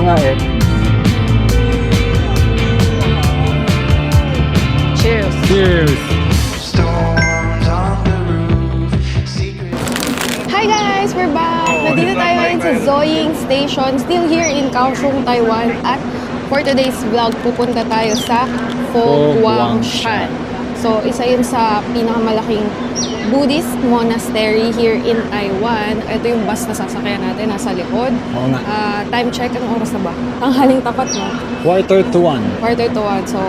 nga eh. Cheers! Cheers! Hi guys! We're back! Nandito tayo ngayon sa Zoying Station, still here in Kaohsiung, Taiwan. At for today's vlog, pupunta tayo sa Fo Guangshan. So, isa yun sa pinakamalaking Buddhist monastery here in Taiwan. Ito yung bus na sasakyan natin, nasa likod. Oo nga. Time check, anong oras na ba? Tanghaling tapat, no? 1:45. 1:45. So,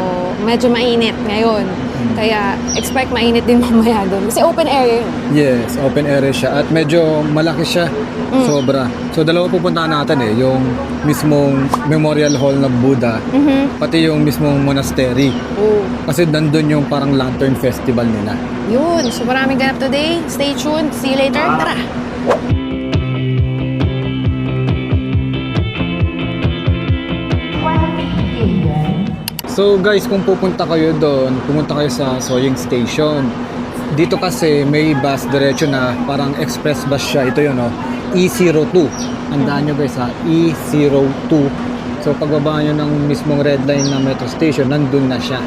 medyo mainit ngayon. Kaya, expect mainit din mamaya doon. Kasi open area yun. Yes, open area siya. At medyo malaki siya. Sobra. So, dalawa pupuntahan natin eh. Yung mismong memorial hall ng Buddha. Pati yung mismong monastery. Oh. Kasi nandun yung parang lantern festival nila. Yun. So, maraming ganap today. Stay tuned. See you later. Tara! So guys, kung pupunta kayo doon, pumunta kayo sa Zoying Station. Dito kasi may bus diretso na parang express bus siya. Ito yun, no? E02. Tandaan nyo guys ha, E02. So pagbaba nyo ng mismong red line ng metro station, nandun na siya.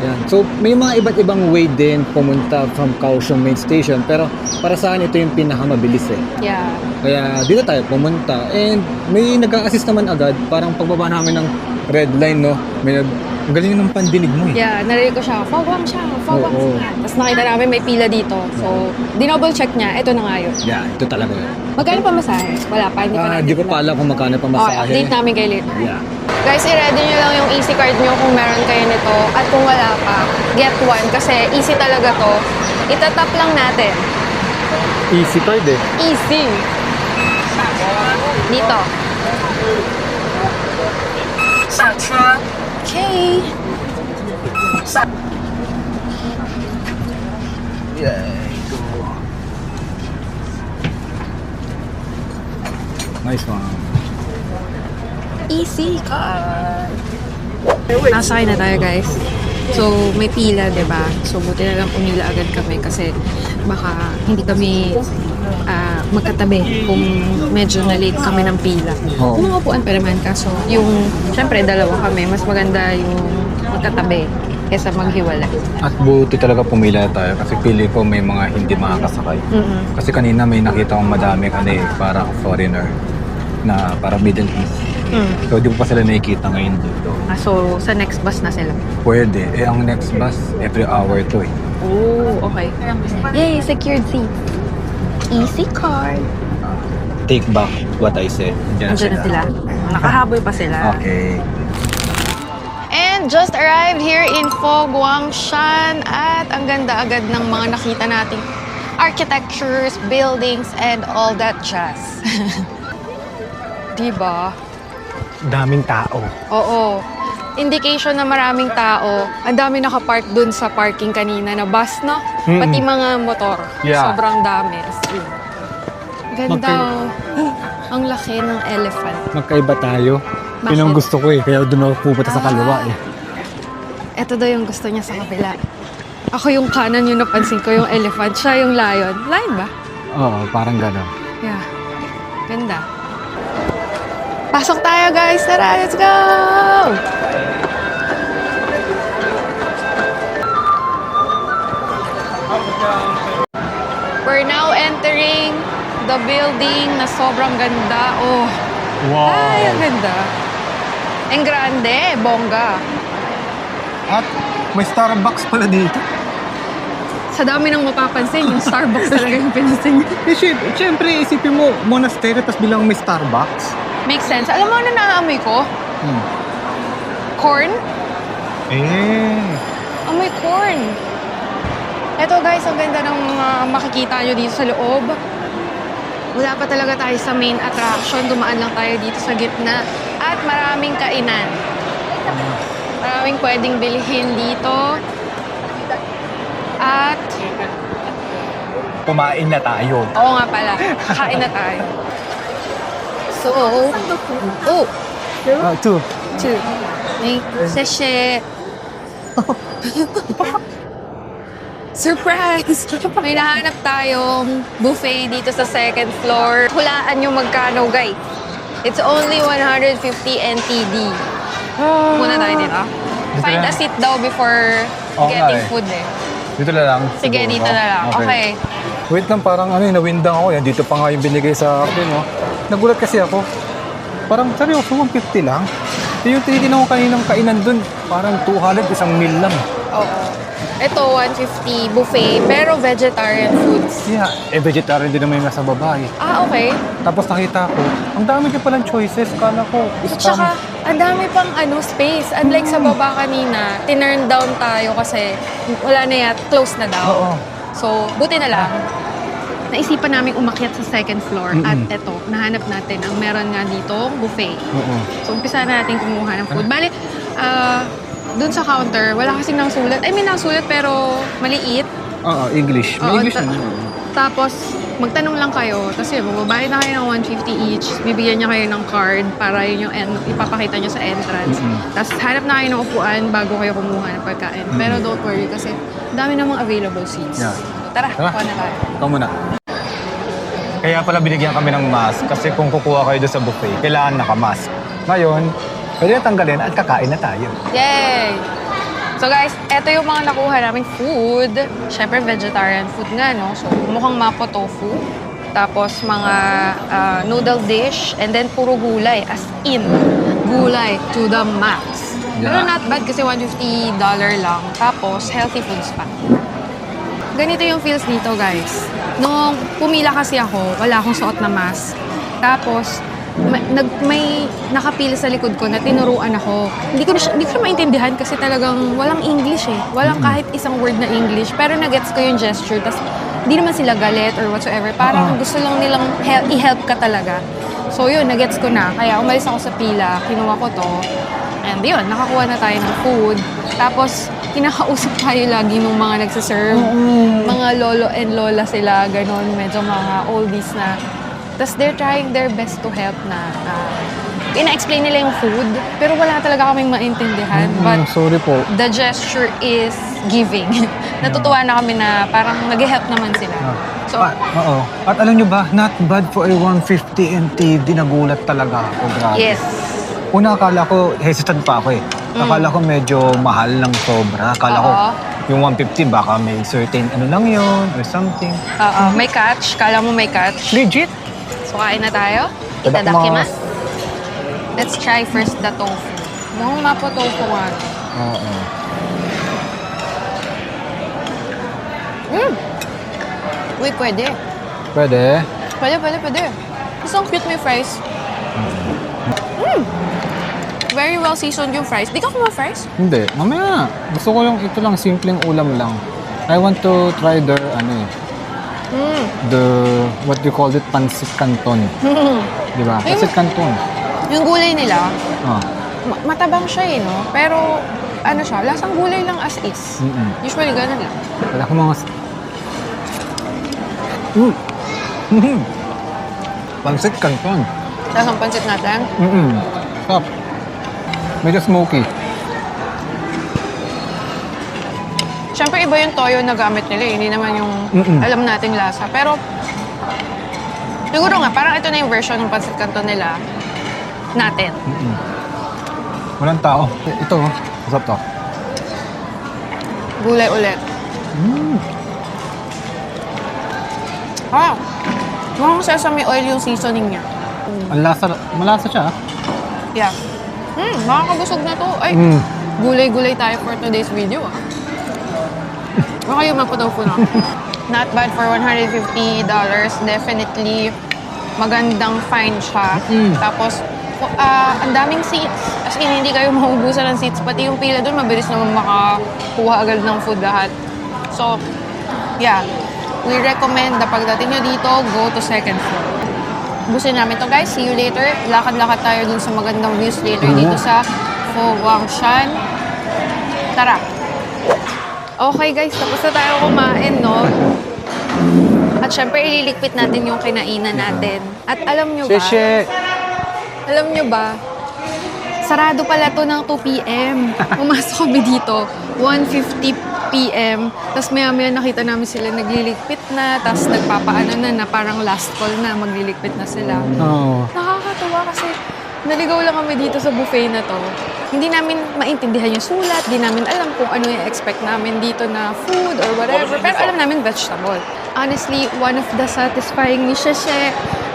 Yan. So may mga iba't ibang way din pumunta from Kaohsiung main station. Pero para sa akin, ito yung pinakamabilis eh. Yeah. Kaya dito tayo pumunta. And may nag-a-assist naman agad. Parang pagbaba namin ng red line, no? May ang galing ng pandinig mo eh. Yeah, narinig ko siya. Fo Guangshan. Fo Guangshan. Tapos nakita namin may pila dito. So, dinouble check niya. Ito na nga yun. Yeah, ito talaga yun. Magkano pa masahe? Wala pa. Hindi pa natin. Di ko pa alam kung magkano pa Okay, masahe. update namin kayo later. Yeah. Guys, i-ready nyo lang yung easy card nyo kung meron kayo nito. At kung wala pa, get one. Kasi easy talaga to. Itatap lang natin. Easy card eh. Easy. Dito. Okay. Nice one. Easy card. Nasakay na tayo guys. So, may pila, diba? So, buti na lang pumila agad kami kasi baka hindi kami magkatabi kung medyo na-late kami ng pila. Oo. Kung upuan pa naman, kaso yung, syempre, dalawa kami, mas maganda yung magkatabi kesa maghiwalay. At buti talaga pumila tayo kasi pili ko may mga hindi makakasakay. Kasi kanina may nakita akong madaming para foreigner na para Middle East. So, di ko pa sila nakikita ngayon dito. So, sa next bus na sila. Pwede. Ang next bus, every hour to eh. Oh, okay. Yay, secured seat. Easy card. Take back what I said. Diyan Andiyan na sila. Nakahabol pa sila. Okay. And just arrived here in Fo Guangshan at ang ganda agad ng mga nakita nating architectures, buildings, and all that jazz. Diba? Daming tao. Oo. Indication na maraming tao. Ang dami nakapark dun sa parking kanina na bus, no? Pati mga motor. Yeah. Sobrang dami. Ganda. Ang laki ng elephant. Magkaiba tayo. Bakit? Yun ang gusto ko eh. Kaya doon ako pupunta sa kaliwa eh. Ito daw yung gusto niya sa kabila. Ako yung kanan yung napansin ko, yung elephant. Siya yung lion. Lion ba? Oo, parang gano'n. Yeah. Ganda. Pasok tayo guys! Tara, let's go! We're now entering the building na sobrang ganda. Oh, Wow! ay, ang ganda. Ang grande, bongga. At may Starbucks pala dito. Sa dami ng mapapansin, yung Starbucks talaga yung pinansin niya. Eh, syempre, isipin mo, monastery, tapos bilang may Starbucks. Makes sense. Alam mo ano naamoy ko? Corn? Amoy corn. Ito guys, ang ganda ng makikita nyo dito sa loob. Wala pa talaga tayo sa main attraction. Dumaan lang tayo dito sa gitna. At maraming kainan. Maraming pwedeng bilhin dito. At Kumain na tayo. oo nga pala, kakain na tayo. So, oh, Two. 2. Sachet. Surprise! May nahanap tayong buffet dito sa second floor. Hulaan yung magkano, guys. It's only 150 NTD. Muna tayo dito. Find na? a seat daw before Oo nga getting eh. food eh. Dito na lang. Sige, siguro. dito na lang. Okay. Wait lang, parang nawindang ako. Yan, dito pa nga yung binigay sa akin, no? Nagulat kasi ako. Parang, seryoso, 150 lang? Yung tinitin ako kaninang kainan dun, parang 200, isang meal lang. Oo. Ito, 150 buffet, pero vegetarian foods. Yeah, vegetarian din naman yung nasa babae. Ah, okay. Tapos nakita ko, ang dami ka palang choices. Kala ko, At saka, ang dami pang space. Unlike sa baba kanina, tinurn down tayo kasi wala na yan, close na daw. Oo. So, buti na lang. Naisipan namin umakyat sa second floor at eto, nahanap natin ang meron nga dito, buffet. Oo. So, umpisa na natin kumuha ng food. Bali, dun sa counter, wala kasing nasulat. I mean, nasulat pero maliit. Oo, English. May Oo, English naman. Tapos, magtanong lang kayo. Tapos yun, magbabayad na kayo ng 150 each. Bibigyan niya kayo ng card para yun yung ipapakita niyo sa entrance. Tapos, hanap na kayo ng upuan bago kayo kumuha ng pagkain. Pero don't worry kasi dami namang available seats. Yeah. Tara, Tara. kuha na tayo. Ikaw muna. Kaya pala binigyan kami ng mask kasi kung kukuha kayo doon sa buffet, kailangan naka-mask. Ngayon, pwede na tanggalin at kakain na tayo. Yay! So guys, eto yung mga nakuha naming food. Siyempre, vegetarian food nga, no? So, mukhang mapo tofu. Tapos, mga noodle dish. And then, puro gulay. As in, gulay to the max. Pero Yeah. not bad kasi $150 lang. Tapos, healthy foods pa. Ganito yung feels dito, guys. Nung pumila kasi ako, wala akong suot na mask. Tapos, may nakapila sa likod ko na tinuruan ako. Hindi ko siya maintindihan kasi talagang walang English eh. Walang kahit isang word na English. Pero nagets ko yung gesture. Tapos, hindi naman sila galit or whatsoever. Parang gusto lang nilang i-help ka talaga. So, yun, nagets ko na. Kaya umalis ako sa pila, kinuha ko to. And yun, nakakuha na tayo ng food. Tapos, kinakausap tayo lagi ng mga nagsiserve. Mga lolo and lola sila, ganon. Medyo mga oldies na. Tapos they're trying their best to help na ina-explain nila yung food, pero wala talaga kaming maintindihan. But Sorry po. the gesture is giving. Natutuwa na kami na parang nag-help naman sila. So, Oo. At alam nyo ba, not bad for a 150 NTD. Nagulat talaga ako. Grabe. yes. Una, akala ko, hesitant pa ako eh. Akala ko medyo mahal ng sobra. Akala ko, Oo. yung 150 baka may certain ano lang yun or something. May catch. Kala mo may catch. Legit. So, kain na tayo. Itadakimasu. Itadakimasu. Let's try first the tofu. Mukhang mapo tofu nga. Oo. Uy, pwede. Pwede? Pwede. Gusto ang cute may fries. Very well seasoned yung fries. Di ka kuma fries? Hindi. Mamaya. Gusto ko yung ito lang, simpleng ulam lang. I want to try their, what do you call it? Pancit Canton. Di ba? Pancit Canton. Yung gulay nila, Ah. matabang siya eh, no? Pero, siya, lasang gulay lang as is. Usually, ganun lang. Wala ko mga... Pancit Canton. Lasang pancit natin. Stop. Medyo smoky. Siyempre, iba yung toyo na gamit nila eh. Hindi naman yung alam nating lasa. Pero, siguro nga, parang ito na yung version ng pancit canton nila natin. Walang tao. Ito, masarap to. Gulay ulit. Mukhang sesame oil yung seasoning niya. Ang lasa, malasa siya. Yeah. Nakakabusog na to. Ay, gulay-gulay tayo for today's video ah. Baka yung magpatofu na. Not bad for $150. Definitely magandang find siya. Tapos, ang daming seats. As in, hindi kayo maubusan ng seats. Pati yung pila doon, mabilis naman makakuha agad ng food lahat. So, yeah. We recommend na pagdating nyo dito, go to second floor. Busin namin to guys. See you later. Lakad-lakad tayo dun sa magandang views later dito sa Fo Guangshan. Tara! Okay guys, tapos na tayo kumain, no? At syempre, ililikpit natin yung kinainan natin. At alam nyo ba? Alam nyo ba? Sarado pala to ng 2 p.m. Pumasok kami dito, 1:50 p.m. Tapos maya-maya nakita namin sila nagliligpit na, tapos nagpapaano na parang last call na, magliligpit na sila. Oo. Nakakatuwa kasi Naligaw lang kami dito sa buffet na to. Hindi namin maintindihan yung sulat, hindi namin alam kung ano yung expect namin dito na food or whatever. Pero alam namin vegetable. Honestly, one of the satisfying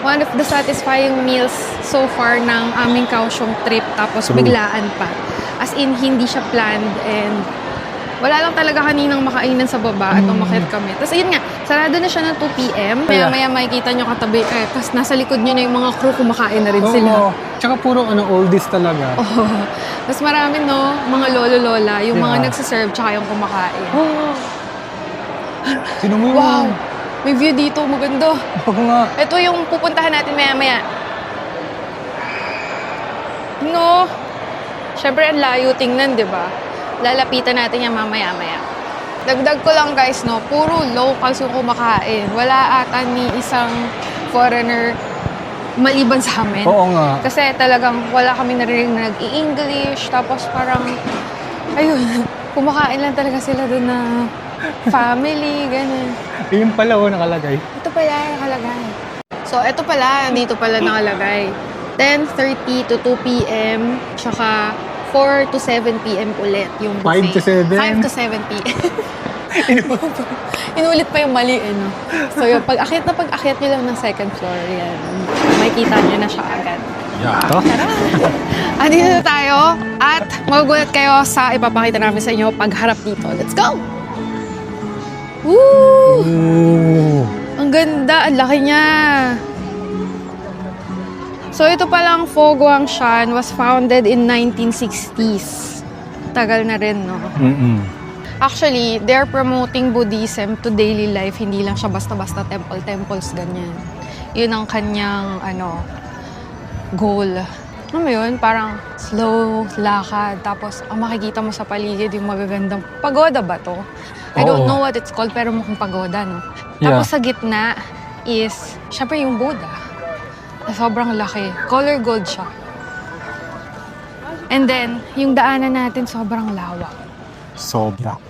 one of the satisfying meals so far ng aming Kaohsiung trip. Tapos biglaan pa. As in, hindi siya planned and wala lang talaga kaninang makainan sa baba at umakyat kami. Tapos ayun nga, sarado na siya ng 2 p.m. Maya-maya makikita nyo katabi. Tapos nasa likod nyo na yung mga crew, kumakain na rin sila. Tsaka puro oldies talaga. Oo. Tapos marami, no, mga lolo-lola, yung mga nagsiserve tsaka yung kumakain. Sino mo yun? Wow! May view dito, maganda. Ako nga. Ito yung pupuntahan natin maya-maya. No. Siyempre, ang layo tingnan, di ba? Lalapitan natin yan mamaya-maya. Dagdag ko lang, guys, no, puro locals yung kumakain. Wala ata ni isang foreigner maliban sa amin. Oo nga. Kasi talagang wala kami narinig na nag-i-English. Tapos parang, ayun, kumakain lang talaga sila doon na family, ganun. Yun pala, nakalagay. Ito pala, nakalagay. So, ito pala, dito pala nakalagay. 10:30 to 2 p.m. Tsaka 4 to 7 p.m. ulit yung buffet. 5 to 7? 5 to 7 p.m. Inulit pa yung mali, eh, no? So, yung pag-akyat nyo lang ng second floor, yan. Makikita nyo na siya agad. Yeah. Andito na tayo at magugulat kayo sa ipapakita namin sa inyo pagharap dito. Let's go! Woo! Ooh. Ang ganda, ang laki niya. So ito palang Fo Guangshan was founded in 1960s. Tagal na rin, no? Actually, they're promoting Buddhism to daily life. Hindi lang siya basta-basta temples, ganyan. Yun ang kanyang, goal. Ano mo yun? Parang slow, lakad. Tapos, ang makikita mo sa paligid, yung magagandang pagoda ba to? I don't know what it's called, pero mukhang pagoda, no? Tapos sa gitna is, syempre yung Buddha. Sobrang laki. Color gold siya. And then, yung daanan natin sobrang lawak. Sobra.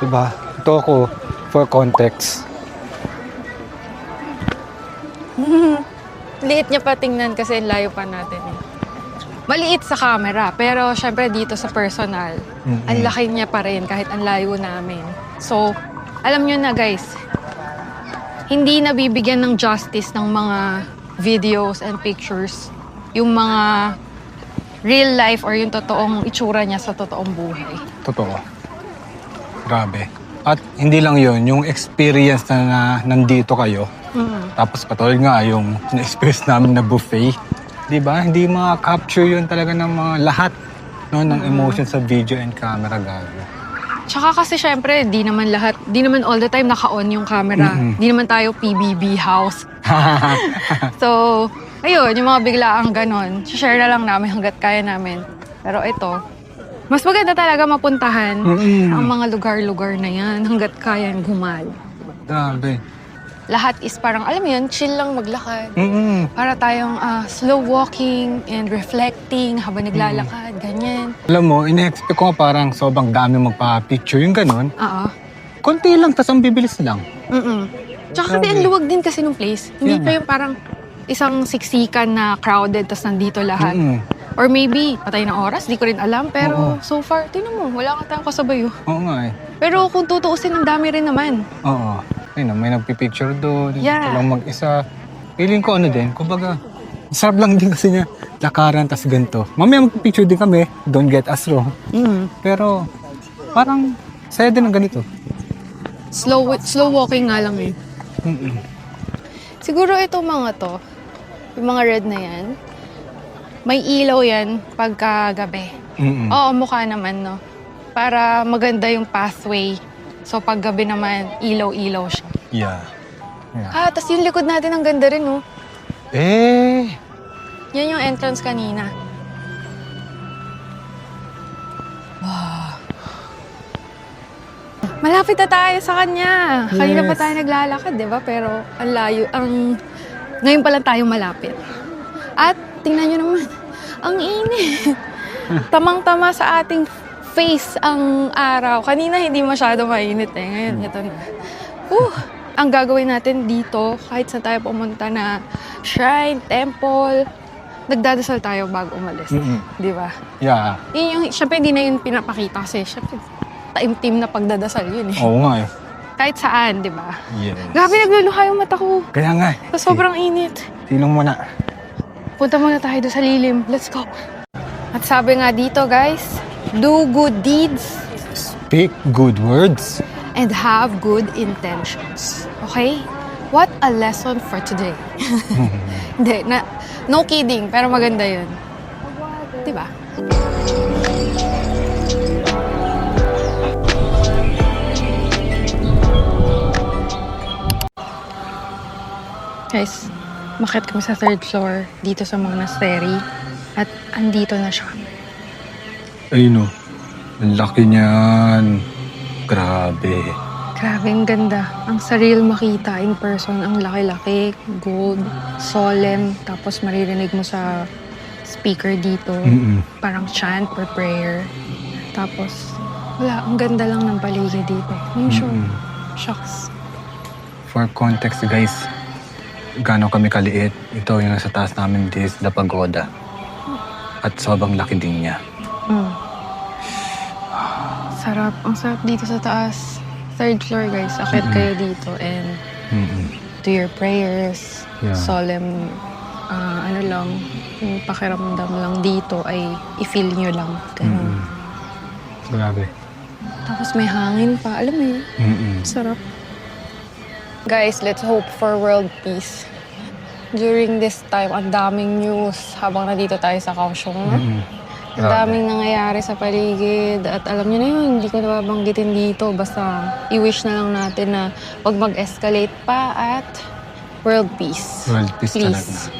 Diba? Ito ako, for context. Liit niya pa tingnan kasi layo pa natin. Maliit sa camera, pero syempre dito sa personal, ang laki niya pa rin kahit ang layo namin. So, alam nyo na guys, hindi nabibigyan ng justice ng mga videos and pictures yung mga real life or yung totoong itsura niya sa totoong buhay. Totoo. Grabe. At hindi lang yun, yung experience na nandito kayo. Tapos katulad nga yung na-experience namin na buffet. Diba? Hindi ma-capture yun talaga ng mga lahat, no, ng emotions sa video and camera, gago. Tsaka kasi syempre, di naman all the time naka-on yung camera. Di naman tayo PBB house. So, ayun, yung mga biglaang ganon, share na lang namin hanggat kaya namin. Pero ito, mas maganda talaga mapuntahan ang mga lugar-lugar na yan hanggat kaya gumala. Grabe. Lahat is parang, alam mo yun, chill lang maglakad. Para tayong slow walking and reflecting habang naglalakad, ganyan. Alam mo, ina-expect ko parang sobrang dami magpa-picture yung ganon. Oo. Konti lang, tas ang bibilis lang. Tsaka kasi ang luwag din kasi nung place. Hindi pa yung parang isang siksikan na crowded tas nandito lahat. Or maybe, patay na oras, di ko rin alam. Pero so far, tingnan mo, wala ka tayong kasabay. Oo nga eh. Pero kung tutuusin, ang dami rin naman. Oo. Ayun, may nagpipicture doon. Yeah. Walang mag-isa. Feeling ko din, kumbaga, sarap lang din kasi niya lakaran tas ganito. Mamaya magpipicture din kami, don't get us wrong. Pero parang saya din ng ganito. Slow walking nga lang eh. Siguro itong mga to, yung mga red na yan, may ilaw yan pagka gabi. Oo, mukha naman, no? Para maganda yung pathway. So, pag gabi naman, ilaw-ilaw siya. Yeah. Tas yung likod natin, ang ganda rin, no? Yan yung entrance kanina. Wow. Malapit na tayo sa kanya. Kanina pa tayo naglalakad, di ba? Pero ang layo, ngayon pa lang tayo malapit. At tingnan nyo naman, ang init. Tamang-tama sa ating face ang araw. Kanina hindi masyado mainit eh. Ngayon, ito na. Ang gagawin natin dito, kahit saan tayo pumunta na shrine, temple. Nagdadasal tayo bago umalis. Di ba? Yeah. Yun yung, syempre hindi na yun pinapakita kasi syempre taimtim na pagdadasal yun eh. Oo nga eh. Kahit saan, di ba? Yes. Grabe, nagluluha yung mata ko. Kaya nga eh. Sa sobrang init. Silong mo na. Punta muna tayo doon sa lilim. Let's go. At sabi nga dito, guys, do good deeds Speak good words. and have good intentions. Okay? What a lesson for today. Hindi, no kidding, pero maganda yun. Diba? Guys, makit kami sa third floor dito sa monastery at andito na siya. Ayun o. Ang laki niyan. Grabe. Grabe, ang ganda. Ang surreal makita in person. Ang laki-laki, gold, solemn. Tapos maririnig mo sa speaker dito. Parang chant or prayer. Tapos, wala. Ang ganda lang ng paligid dito. Yung sure. Shucks. For context guys, gaano kami kaliit. Ito yung nasa taas namin, this the pagoda. At sobrang laki din niya. Sarap. Ang sarap dito sa taas. Third floor, guys. Akit kayo dito and do your prayers. Yeah. Solemn, ano lang, yung pakiramdam lang dito ay i-feel nyo lang. Ganun. Grabe. Tapos may hangin pa. Alam mo yun? Sarap. Guys, let's hope for world peace. During this time, ang daming news habang nandito tayo sa Kaohsiung. Ang daming nangyayari sa paligid. At alam niyo na yun, hindi ko nababanggitin dito. Basta i-wish na lang natin na huwag mag-escalate pa at world peace. World peace Please. talaga.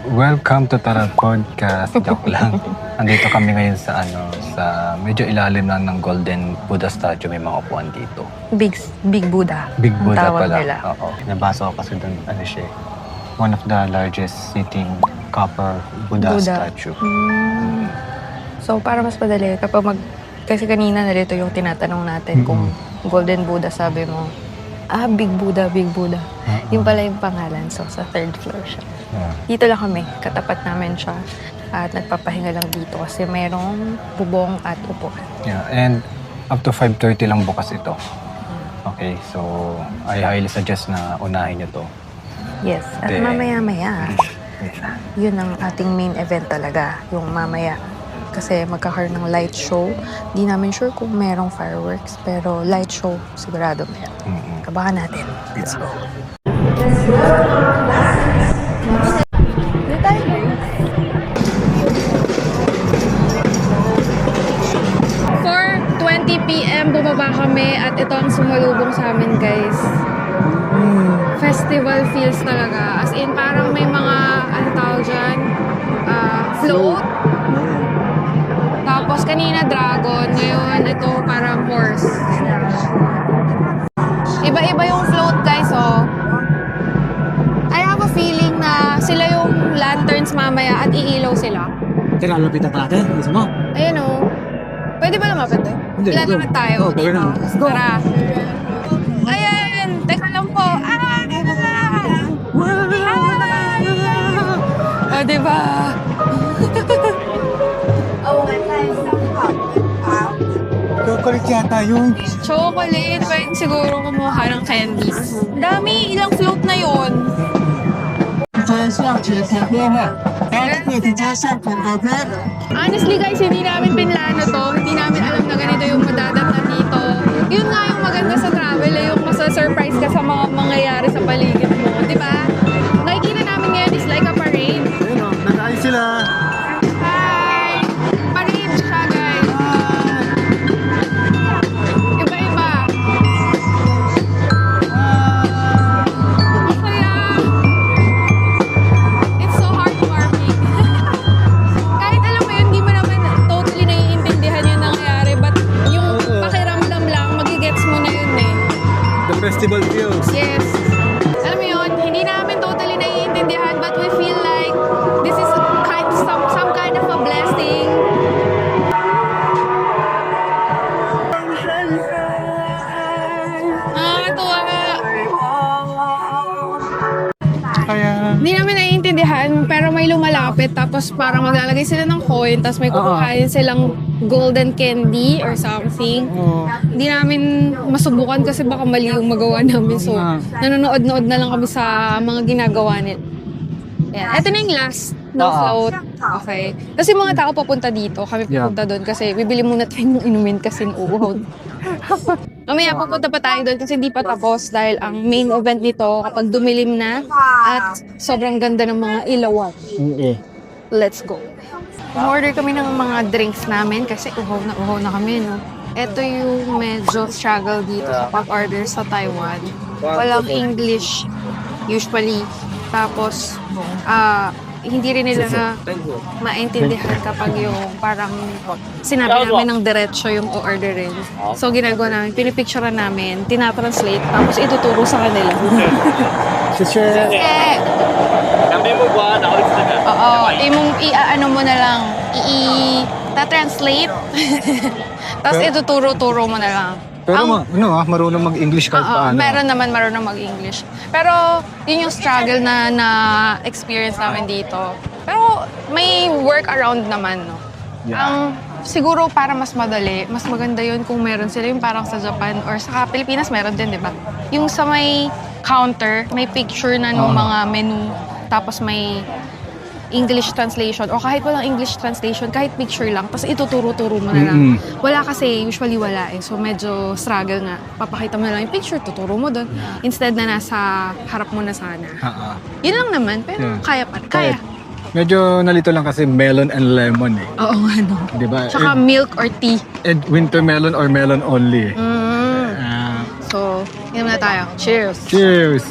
Welcome to Tara Podcast. Joke lang. Andito kami ngayon sa sa medyo ilalim lang ng Golden Buddha statue. May mga upuan dito. Big Buddha. Big ang Buddha tawag pala. nila. Oo. Nabasa ko kasi doon, siya eh. One of the largest sitting copper Buddha. Statue. So, para mas madali, kasi kanina nalito yung tinatanong natin kung Golden Buddha, sabi mo, Big Buddha, Big Buddha. Yung pala yung pangalan. So, sa third floor siya. Yeah. Dito lang kami, katapat namin siya. At nagpapahinga lang dito kasi merong bubong at upuan. Yeah, and up to 5:30 lang bukas ito. Okay, so I highly suggest na unahin nyo to. Yes, at Then, mamaya-maya, Yes. yun ang ating main event talaga, yung mamaya. Kasi magkakaroon ng light show. Di namin sure kung merong fireworks, pero light show, sigurado meron. Kabahan natin. Let's go. For 20 p.m. bumaba kami at ito ang sumalubong sa amin, guys. Festival feels talaga. As in, parang may mga, ano tawag dyan, float. Tapos kanina dragon, ngayon ito parang horse. Iba-iba yung float, guys, oh. I have a feeling na sila yung lanterns mamaya at iilaw sila. Kaya lapitan natin, mismo. Ayun, oh. Pwede ba lumapit, eh? Hindi, Ilan go. naman tayo? Oh, gawin na. Let's go. Tara. Ayan! Teka lang po. Oh, diba? Chocolate yata yun. Chocolate. Pwede siguro kumuha ng candies. Dami. Ilang float na yon. Honestly, guys, hindi namin pinlano to. Hindi namin alam na ganito yung madadatnan dito. Yun nga yung maganda sa travel, yung masa-surprise ka sa mga mangyayari sa paligid mo. Diba? Nakikita namin ngayon is like a parade. Ayun o, nag-ayos sila. Hi! Parade siya, guys. Iba-iba. Masaya. It's so heartwarming. Kahit alam mo yun, hindi mo naman totally naiintindihan yung nangyayari. But yung pakiramdam lang, magigets mo na yun eh. The festival feels. Yes. Alam mo yun, hindi namin totally naiintindihan but we feel like this is kind Hindi namin naiintindihan, pero may lumalapit, tapos parang maglalagay sila ng coin, tapos may kukuhain silang golden candy or something. Hindi namin masubukan kasi baka mali yung magawa namin. So, nanonood-nood na lang kami sa mga ginagawa nila. Yeah. Ito na yung last no float. Okay. Kasi mga tao papunta dito, kami papunta doon kasi bibili muna tayo ng inumin kasi uuhaw. Mamaya pupunta pa tayo doon kasi hindi pa tapos dahil ang main event nito kapag dumilim na at sobrang ganda ng mga ilawan. Let's go. Order kami ng mga drinks namin kasi uhaw na kami, no? Ito yung medyo struggle dito sa pag-order sa Taiwan. Walang English usually. Tapos, hindi rin nila maintindihan kapag yung parang sinabi namin ng diretso yung o-orderin. So, ginagawa namin, pinipicturean namin, tinatranslate, tapos ituturo sa kanila. Sister. Oo, ano mo na lang, ta-translate, tapos ituturo-turo mo na lang. Pero marunong mag-English kahit paano. Meron naman marunong mag-English. Pero yun yung struggle na experience namin dito. Pero may workaround naman, no? Yeah. Siguro para mas madali, mas maganda yun kung meron sila yung parang sa Japan or sa Pilipinas meron din, di ba? Yung sa may counter, may picture na ng mga menu, tapos may English translation o kahit walang English translation, kahit picture lang, tapos ituturo-turo mo na lang. Wala kasi, usually wala eh. So medyo struggle nga. Papakita mo na lang yung picture, tuturo mo doon. Instead na nasa harap mo na sana. Yun lang naman, pero kaya pa. Kaya. Medyo nalito lang kasi melon and lemon eh. Oo nga, no. Diba? Tsaka milk or tea. And winter melon or melon only. So, yun na tayo. Cheers! Cheers!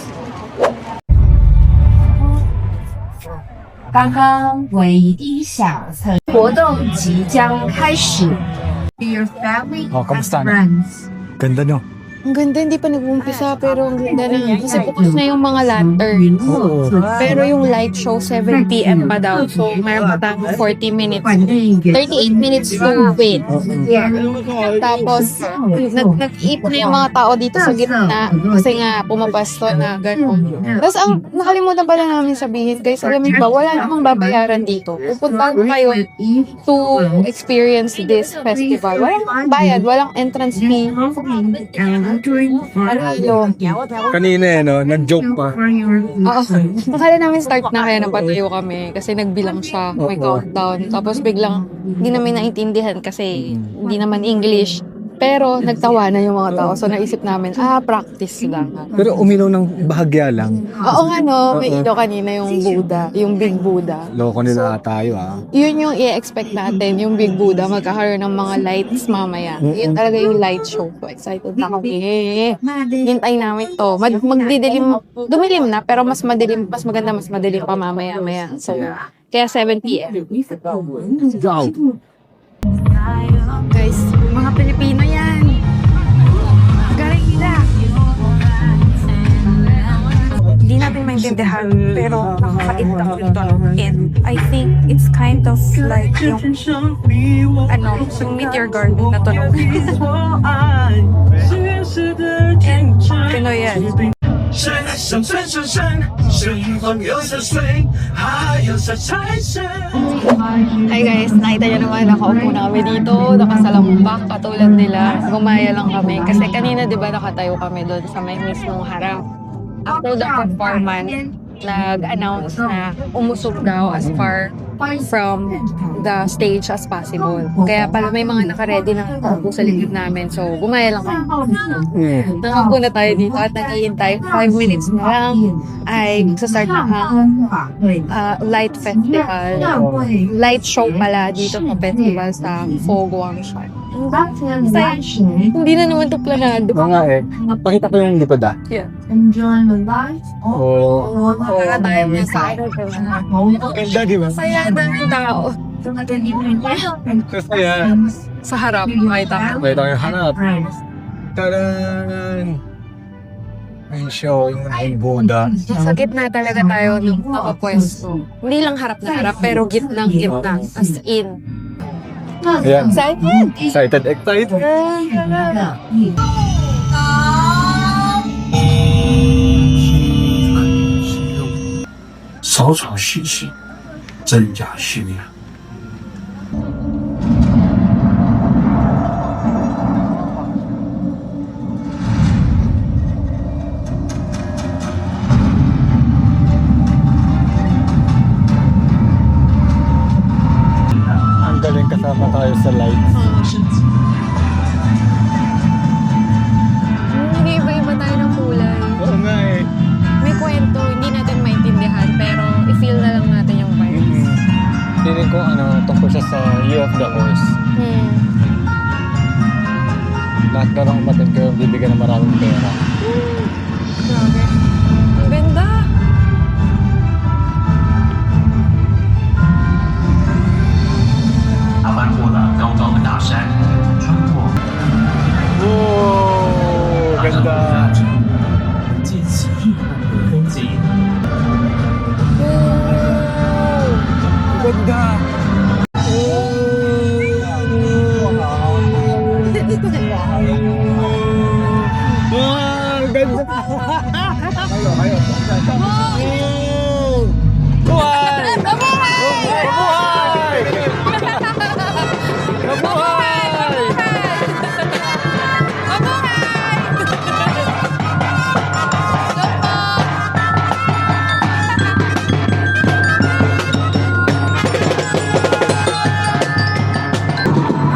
刚刚唯一小层活动即将开始。Your family and kamusta na? friends. Ganda no? Ang ganda, hindi pa nag-uumpisa, pero ang ganda na. Kasi bukas na yung mga lantern. Pero yung light show, 7 p.m. pa daw. So, mayroon pa tayong 40 minutes. 38 minutes to wait. Tapos, nag-eat na yung mga tao dito sa gitna. Kasi nga, pumapasto na gano'n. Tapos, ang nakalimutan pala namin sabihin, guys, alam niyo ba, wala namang babayaran dito. Pupunta kayo to experience this festival. Walang bayad, walang entrance fee. Kanina eh, no? Nag-joke pa. Oo. Nakala namin start na kaya napatayo kami kasi nagbilang siya, may countdown. Tapos biglang hindi namin naintindihan kasi hindi naman English. Pero nagtawa na yung mga tao. So naisip namin, practice lang. Pero umilaw ng bahagya lang. Oo nga no, may ilaw kanina yung Buddha, yung Big Buddha. Loko nila tayo Yun yung i-expect natin, yung Big Buddha, magkakaroon ng mga lights mamaya. Yun talaga yung light show. So excited na kami. Hintay namin to. Magdidilim, dumilim na, pero mas madilim, mas maganda, mas madilim pa mamaya-maya. So, kaya 7 p.m. Go! Guys, mga Pilipino yan. Galing nila. Hindi natin maintindihan, pero nakakait ako dito. And I think it's kind of like yung, yung meteor garden na tunog. And Pinoy yan. 山上转上山，神黄又下水，还有下财神。 Hi guys, nakita niyo naman, nakaupo na kami dito, nakasalampak, katulad nila. Gumaya lang kami. Kasi kanina, di ba, nakatayo kami doon sa may mismong harap. After the performance, nag-announce na umusog daw as far from the stage as possible. Kaya pala may mga naka-ready na nakaupo sa likod namin. So, gumaya lang kami. Nakaupo na tayo dito at naghihintay. 5 minutes na lang ay magsastart na ang light festival. Light show pala dito sa festival sa Fo Guangshan. Hindi na naman ito planado. Oo nga eh. Pakita ko yung likod Yeah. Enjoy the life. Oo. Para tayo excited. Ganda, di ba? Saya ng tao. Kasi Sa harap, may tao. may tayo hanap. Taran! Ay, show yung Buddha. Sa gitna talaga tayo ng nakapwesto. Hindi lang harap na harap, pero gitnang gitna. As in. Ayan. Excited! Excited, excited. 草草细细，真假虚呀。Ang galing kasama tayo sa lights. Nag-iiba-iba tayo ng kulay. Oo nga eh. May kwento, hindi natin maintindihan, pero i-feel na lang natin yung vibes. Feeling ko tungkol siya sa Year of the Horse. Hmm. Lahat na lang umatin kayo bibigyan ng maraming pera. Grabe. Ang ganda.他翻过了高高的大山，穿过 Wow! 爬上 Ganda! 山顶，见起日本的风景。 Ganda! Wow! Ganda! Buhay! Mabuhay! Mabuhay!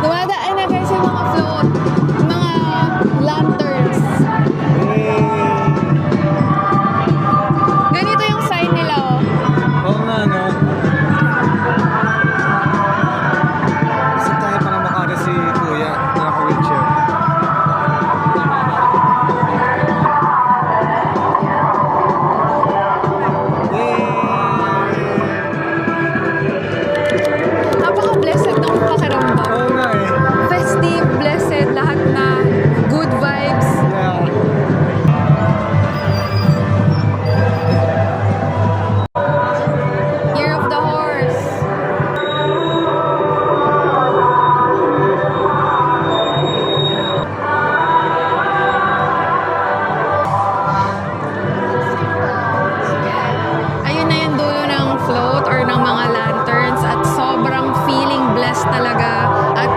Dumadaan na guys yung mga float, mga lanterns. Ganito yung sign nila, oh. Oo nga, no? Kasi tayo para makara si Kuya, naka-wheelchair. Napaka-blessed ng pakiramdam. Oo nga eh. Festive, blessed, lahat na good vibes. Yeah. Year of the Horse. Ayun na yung dulo ng float or ng mga lanterns at sobrang feeling blessed talaga. At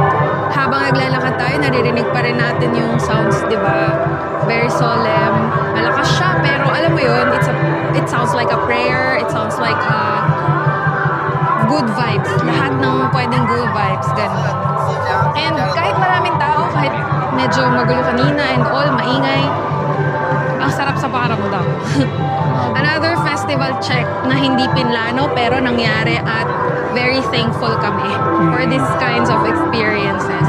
habang naglalakad tayo, naririnig pa rin natin yung sounds, di ba? Very solemn. Malakas siya, pero alam mo yun, it sounds like a prayer, it sounds like good vibes. Lahat ng pwedeng good vibes, ganun. And kahit maraming tao, kahit medyo magulo kanina and all, maingay, ang sarap sa pakiramdam. Another festival check na hindi pinlano pero nangyari at very thankful kami for these kinds of experiences.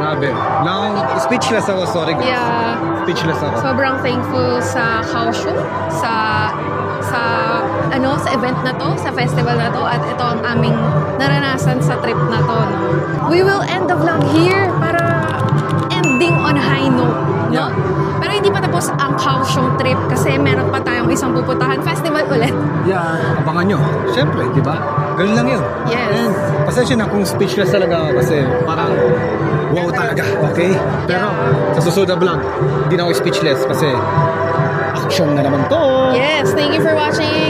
Grabe. Now, speechless ako, sorry guys. Yeah. Speechless ako. Sobrang thankful sa Kaohsiung, sa event na to, sa festival na to, at ito ang aming naranasan sa trip na to. No? We will end the vlog here para ending on high note, no? Yeah. Pero hindi pa tapos ang Kaohsiung trip kasi meron pa tayong isang pupuntahan festival ulit. Yeah. Abangan nyo. Siyempre, di ba? Ganun lang yun. Yes. And pasensya na kung speechless talaga ako kasi parang wow talaga, okay? Pero sa susunod na vlog, hindi na ako speechless kasi action na naman to. Yes, thank you for watching.